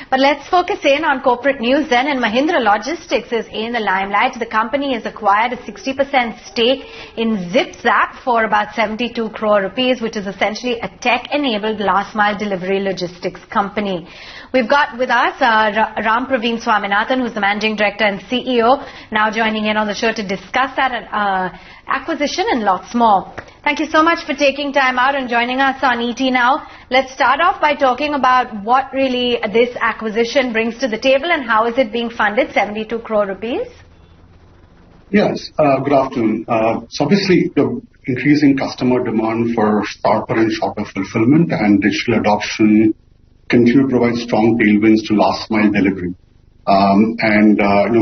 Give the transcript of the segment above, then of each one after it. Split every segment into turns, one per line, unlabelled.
But let's focus in on corporate news then, and Mahindra Logistics is in the limelight. The company has acquired a 60% stake in Zip-Zap for about 72 crore rupees, which is essentially a tech-enabled last-mile delivery logistics company. We've got with us Rampraveen Swaminathan, who's the Managing Director and CEO, now joining in on the show to discuss that acquisition and lots more. Thank you so much for taking time out and joining us on ET Now. Let's start off by talking about what really this acquisition brings to the table and how is it being funded, 72 crore rupees?
Yes, good afternoon. So obviously the increasing customer demand for sharper and shorter fulfillment and digital adoption continue to provide strong tailwinds to last mile delivery.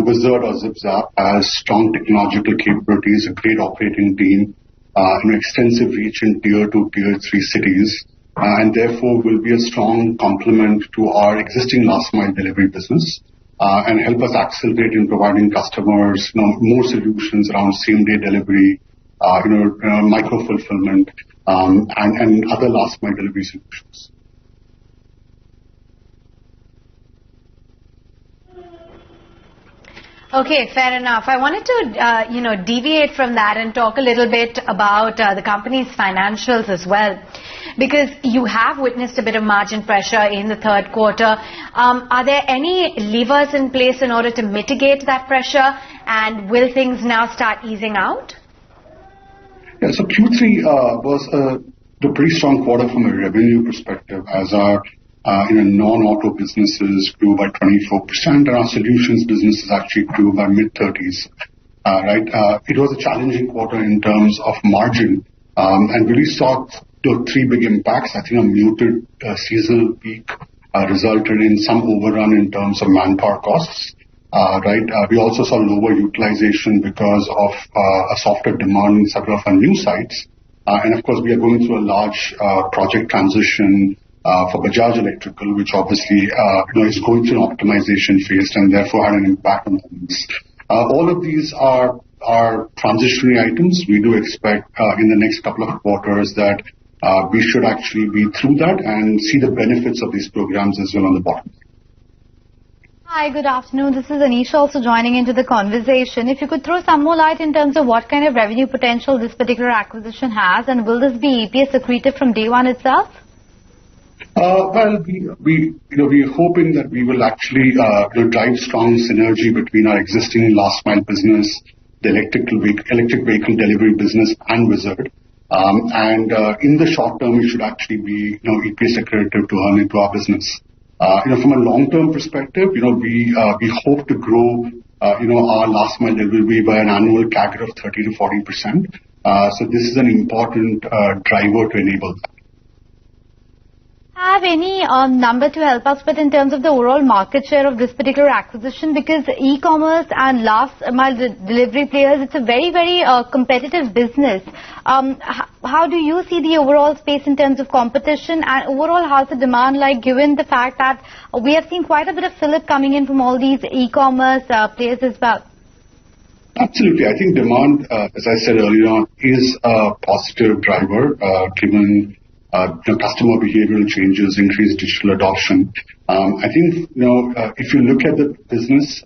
Whizzard or Zip-Zap has strong technological capabilities, a great operating team, extensive reach in tier 2, tier 3 cities, and therefore will be a strong complement to our existing last mile delivery business, and help us accelerate in providing customers, more solutions around same day delivery, micro fulfillment, and other last mile delivery solutions.
Okay, fair enough. I wanted to, deviate from that and talk a little bit about the company's financials as well, because you have witnessed a bit of margin pressure in the third quarter. Are there any levers in place in order to mitigate that pressure, and will things now start easing out?
Yeah, so Q3 was a pretty strong quarter from a revenue perspective, as our non-auto businesses grew by 24%, and our solutions businesses actually grew by mid-30s. It was a challenging quarter in terms of margin, and really saw the three big impacts. I think a muted seasonal peak resulted in some overrun in terms of manpower costs. We also saw lower utilization because of a softer demand in several of our new sites, and of course we are going through a large project transition for Bajaj Electrical, which obviously is going through an optimization phase and therefore had an impact on things. All of these are transitionary items. We do expect in the next couple of quarters that we should actually be through that and see the benefits of these programs as well on the bottom.
Hi, good afternoon. This is Anisha also joining into the conversation. If you could throw some more light in terms of what kind of revenue potential this particular acquisition has, and will this be EPS accretive from day one itself?
Well, we're hoping that we will actually drive strong synergy between our existing last mile business, the electric vehicle delivery business, and Whizzard. In the short term, it should actually be EPS accretive to earn into our business. From a long term perspective, we hope to grow our last mile delivery by an annual CAGR of 30 to 40%. So this is an important driver to enable that.
Have any number to help us with in terms of the overall market share of this particular acquisition? Because e-commerce and last mile delivery players, it's a very, very competitive business. How do you see the overall space in terms of competition, and overall how's the demand like, given the fact that we have seen quite a bit of fillip coming in from all these e-commerce players as well?
Absolutely. I think demand, as I said earlier on, is a positive driver, given customer behavioral changes, increased digital adoption. I think if you look at the business,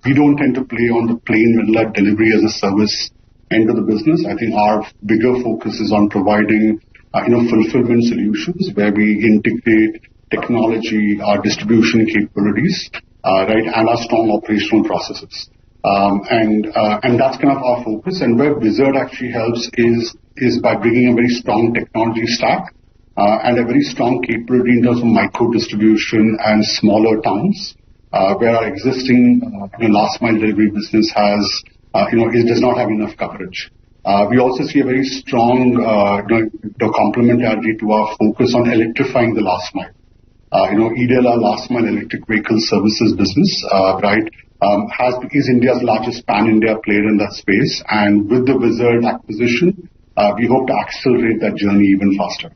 we don't tend to play on the plain vanilla delivery as a service end of the business. I think our bigger focus is on providing fulfillment solutions where we integrate technology, our distribution capabilities, and our strong operational processes. And that's kind of our focus. And where Whizzard actually helps is by bringing a very strong technology stack and a very strong capability in terms of micro distribution and smaller towns, where our existing last mile delivery business it does not have enough coverage. We also see a very strong complementarity to our focus on electrifying the last mile. EDEL, our last mile electric vehicle services business, is India's largest pan-India player in that space, and with the Whizzard acquisition, we hope to accelerate that journey even faster.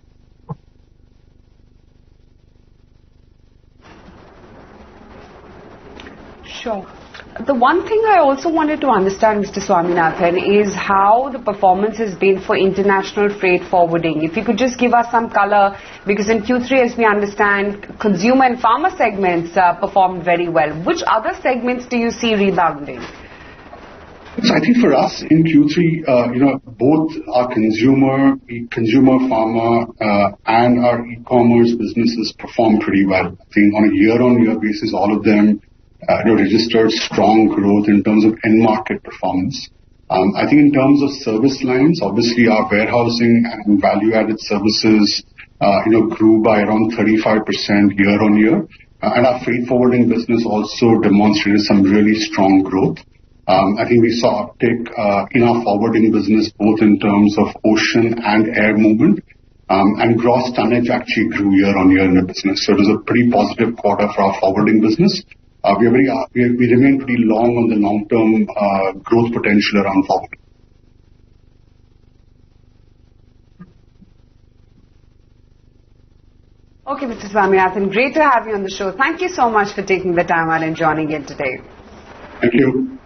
Sure. The one thing I also wanted to understand, Mr. Swaminathan, is how the performance has been for international freight forwarding. If you could just give us some color, Because in Q3, as we understand, consumer and pharma segments performed very well. Which other segments do you see rebounding?
So I think for us in Q3, both our consumer pharma, and our e-commerce businesses performed pretty well. I think on a year-on-year basis, all of them registered strong growth in terms of end market performance. I think in terms of service lines, obviously our warehousing and value-added services, grew by around 35% year-on-year, and our freight forwarding business also demonstrated some really strong growth. I think we saw uptick in our forwarding business, both in terms of ocean and air movement, and gross tonnage actually grew year-on-year in the business. So it was a pretty positive quarter for our forwarding business. We remain pretty long on the long-term growth potential around forwarding.
Okay, Mr. Swaminathan, great to have you on the show. Thank you so much for taking the time out and joining in today.
Thank you.